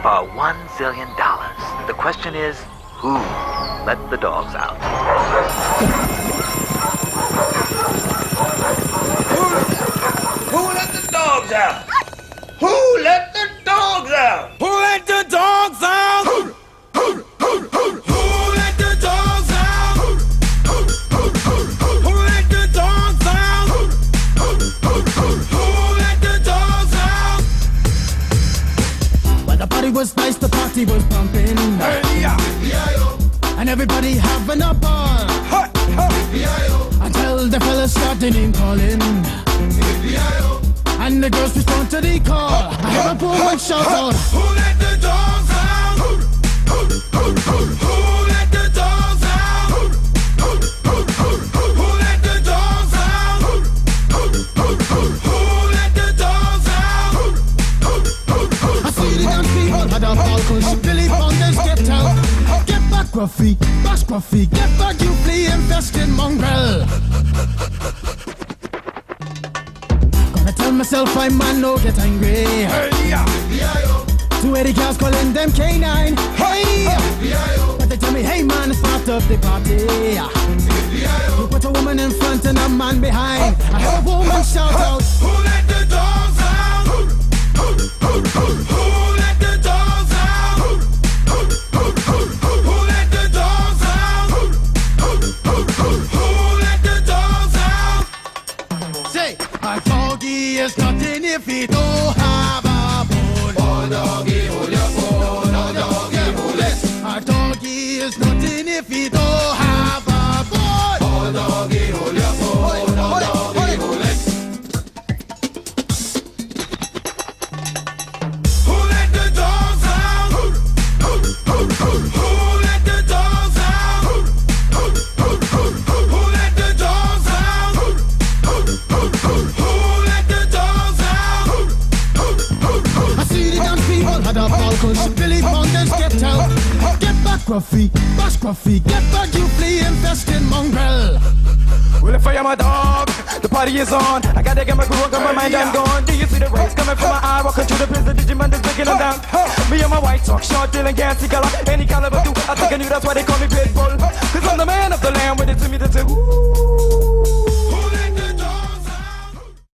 for $1 zillion. The question is, who let the dogs out? Who let the dogs out? Who let the dogs out? Who let the dogs out? Who let the dogs out? Who let the dogs out? Who let the dogs out? When the party was nice, the party was pumping. And everybody having a ball. Until the fellas started name calling. And the girls respond to the call. I hear a woman shout out, who let the dogs out? Who let the dogs out? Who let the dogs out? Who let the dogs out? I see the dance people had a ball cause Billy Fountains get out. Get back, Gruffy, bash Gruffy, get back, you flea infested mongrel. Gonna tell myself I man no get angry. Two Eddie cows calling them K9. Hey! But they tell me, hey man, it's part of the party. You put a woman in front and a man behind. I hear a woman shout out, who let the dogs out? Who let the dogs out? Who let the dogs out? Who let the dogs out? say, a doggy is nothing if he don't have a bone. Oh doggy, hold your bone. Oh doggy, hold it. A doggy is nothing if he don't have a bone. Oh doggy, hold your bone. Oh doggy, hold it. Who let the dogs out? Who let the dogs out? Who let the dogs out? Who let the dogs out? I see the damn people had a ball cause Billy Fountains get out. Get back, Gruffy, bash Gruffy, get back, you flea infested mongrel. Well, if I am a dog, the party is on. I gotta get my groove on, got my mind, I'm gone. Do you see the rays coming from my eye? Walking through the prison, Digimon is breaking them down. Me and my white talk, short, dealing, gassy color. Any caliber do, I think I knew that's why they call me Pitbull. Cause I'm the man of the land, with it to me, that's a ooh.